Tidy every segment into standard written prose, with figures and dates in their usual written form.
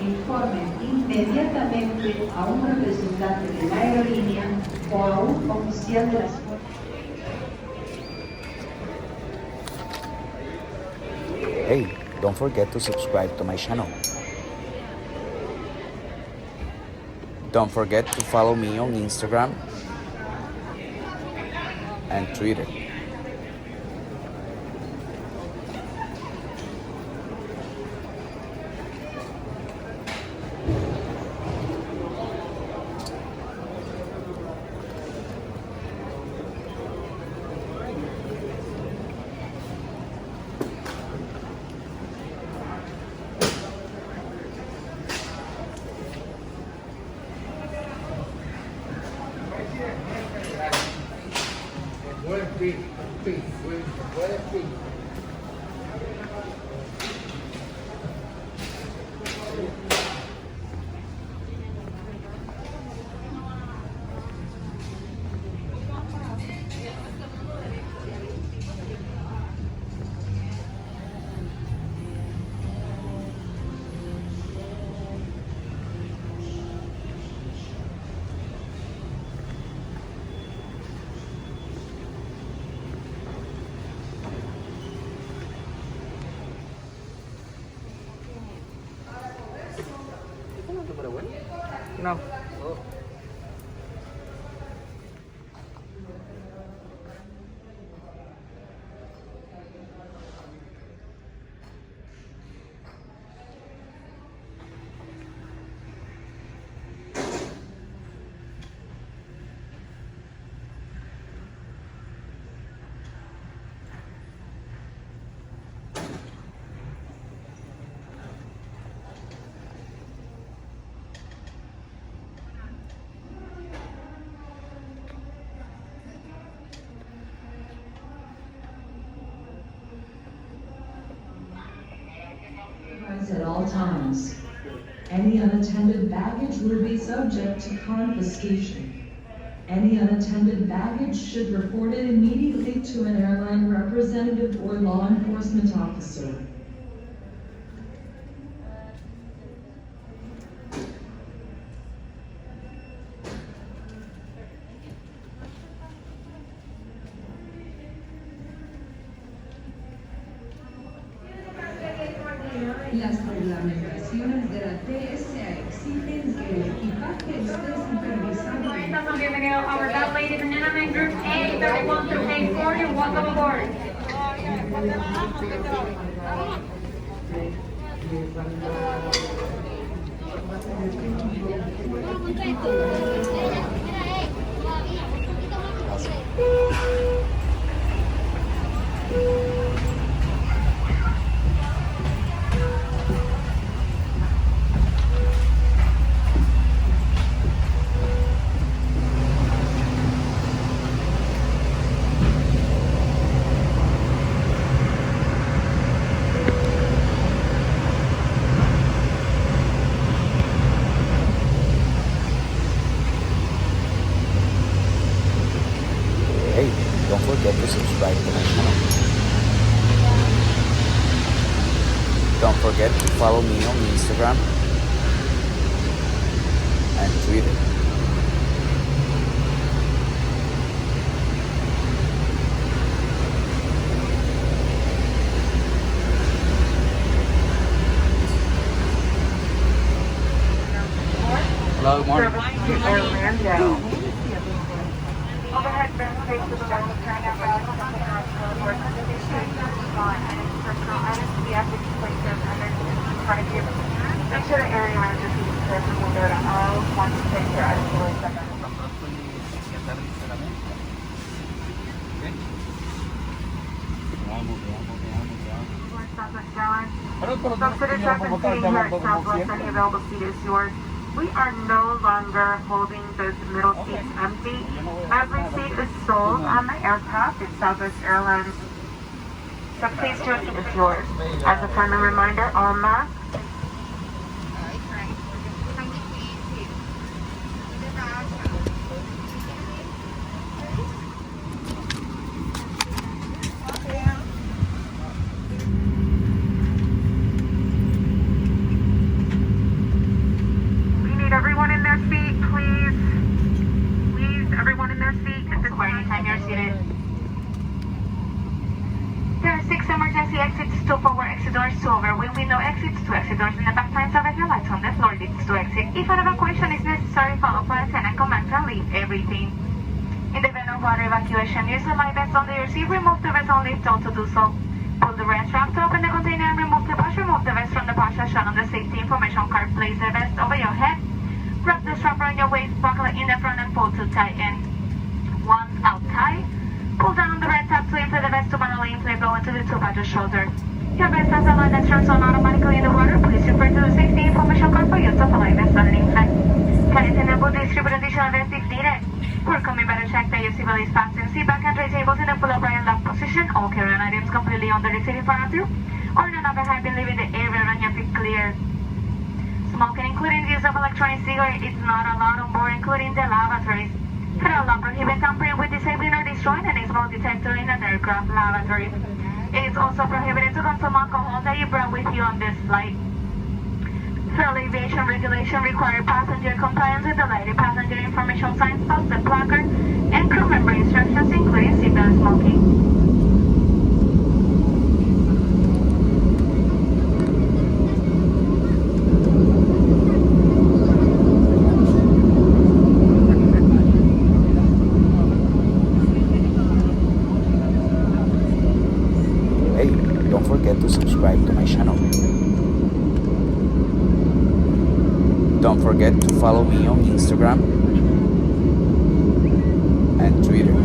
Informen inmediatamente a un representante de la aerolínea o a un oficial de las fuerzas. Hey, don't forget to subscribe to my channel. Don't forget to follow me on Instagram and Twitter. No. At all times. Any unattended baggage will be subject to confiscation. Any unattended baggage should report it immediately to an airline representative or law enforcement officer. Las reglamentaciones de la TSA exigen que el equipaje esté supervisado. Bienvenidos a Aborted, ladies and gentlemen. Group A31 through A40, welcome aboard. forget to subscribe to my channel. Don't forget to follow me on Instagram and Twitter. Hello, good morning. Orlando. Overhead bin face to the left, turn out route, or personal items to be actively placed in front of you. Make sure the area around your feet is clear from window to aisle. Once you place your items below second. Southwest Airlines. Consider traffic seating here at Southwest. Any available seat is yours. We are no longer holding those middle seats empty. Every seat is sold on the aircraft. It's Southwest Airlines. So please do it is yours. As a friendly reminder, all masks. Everyone in their seat, please. Please, everyone in their seat. At this point, anytime you're seated. There are 6 emergency exits, 2 forward exit doors, 2 over wing window exits, 2 exit doors in the back lines of your lights on the floor leads to exit. If an evacuation is necessary, follow flight attendant command and leave everything. In the event of water evacuation, use the life vest under your seat. Remove the vest only if told to do so. Pull the rest strap to open the container and remove the pouch. Remove the vest from the pouch as shown on the safety information card. Place the vest over your head. Wrap the strap around your waist, buckle it in the front and pull to tighten. Once out tight, pull down on the red tab to inflate the vest to manually inflate going to the tube at your shoulder. Your vest has a line that turns on automatically in the water. Please refer to the safety information card for use of a life vest on an inflate. Flight attendant will distribute additional vest if needed. We're coming better check that your seatbelt is fastened. Seat back and tray tables in the full upright and lock position. All carry-on items completely under the seat in front of you. Or none of it have been leaving the area and your feet clear. Smoking, including the use of electronic cigarette, is not allowed on board, including the lavatories. Federal law prohibits tampering with, disabling, or destroying an smoke detector in an aircraft lavatory. It is also prohibited to consume alcohol that you brought with you on this flight. Federal aviation regulation requires passenger compliance with the lighted passenger information signs, posted placard, and crew member instructions, including seatbelt smoking. Don't forget to subscribe to my channel. Don't forget to follow me on Instagram and Twitter.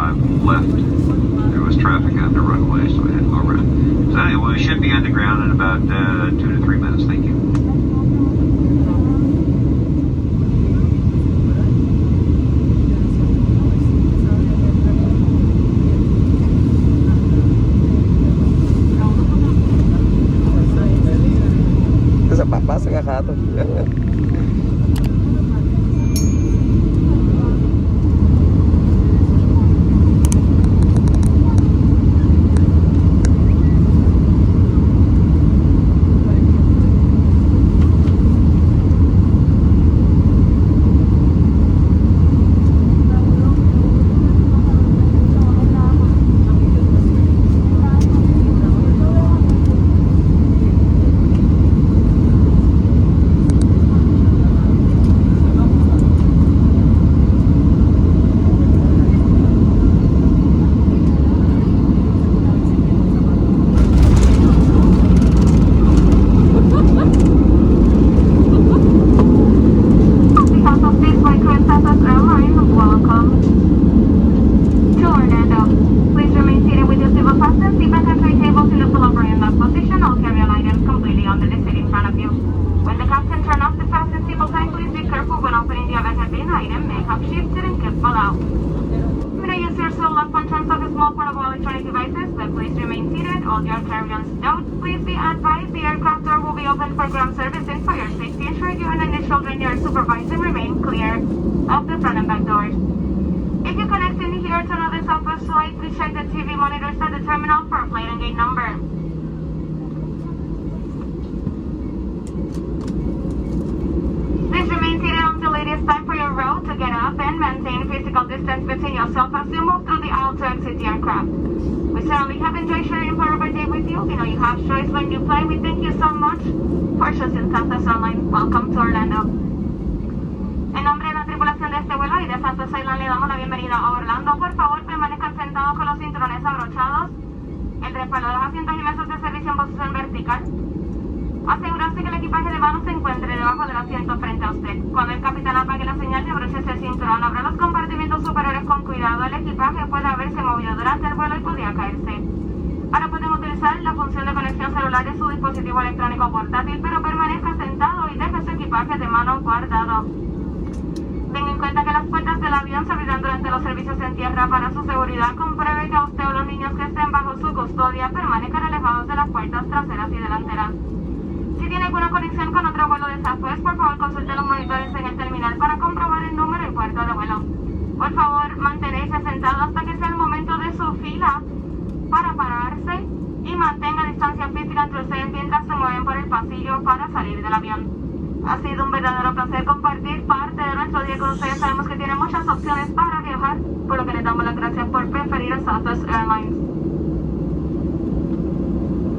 drive left. There was traffic on the runway, so I had to go around. So anyway, we should be on the ground in about 2 to 3 minutes. Thank you. Sa papas ka kato. Welcome to Orlando. En nombre de la tripulación de este vuelo y de Southwest Airlines le damos la bienvenida a Orlando. Por favor, permanezcan sentados con los cinturones abrochados, el respaldo de los asientos y mesas de servicio en posición vertical. Asegurarse que el equipaje de mano se encuentre debajo del asiento frente a usted. Cuando el capitán apague la señal de abróchese el cinturón, abra los compartimentos superiores con cuidado. El equipaje puede haberse movido durante el vuelo y podría caerse. Ahora pueden utilizar la función de conexión celular de su dispositivo electrónico portátil, pero permanezca sentado y deje su equipaje de mano guardado. Tenga en cuenta que las puertas del avión se abrirán durante los servicios en tierra. Para su seguridad, compruebe que usted o los niños que estén bajo su custodia permanezcan alejados de las puertas traseras y delanteras. Si tiene alguna conexión con otro vuelo de Southwest, por favor consulte los monitores en el terminal para comprobar el número y puerto de vuelo. Por favor, manténgase sentado hasta que sea el momento de su fila para pararse y mantenga distancia física entre ustedes mientras se mueven por el pasillo para salir del avión. Ha sido un verdadero placer compartir parte de nuestro día con ustedes. Sabemos que tienen muchas opciones para viajar, por lo que les damos las gracias por preferir a Southwest Airlines.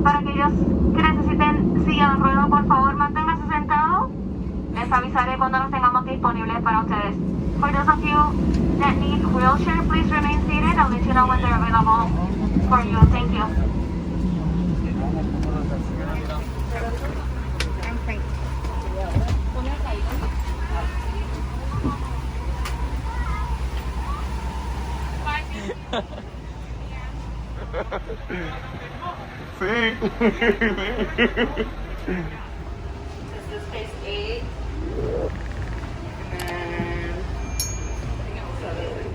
Para aquellos que necesiten silla de ruedas, por favor, manténgase sentado. Les avisaré cuando los tengamos disponibles para ustedes. For those of you that need wheelchair, please remain seated. I'll let you know when they're available for you. Thank you. Sí. This is space 8. And I think it was 7.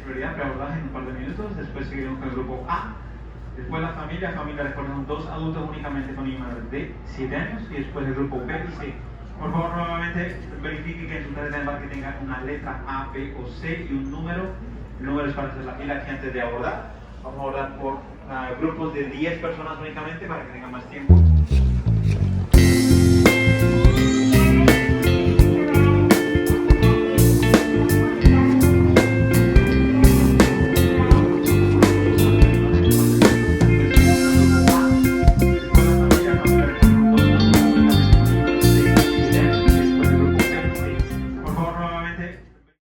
Prioridad preabordaje en un par de minutos, después seguiremos con el grupo A, después la familia recordando 2 adultos únicamente con niños de 7 años y después el grupo B y C. Por favor, nuevamente verifique que en su tarjeta de embarque tenga una letra A, B o C y un número. El número es para hacer la fila aquí antes de abordar. Vamos a abordar por grupos de 10 personas únicamente para que tengan más tiempo.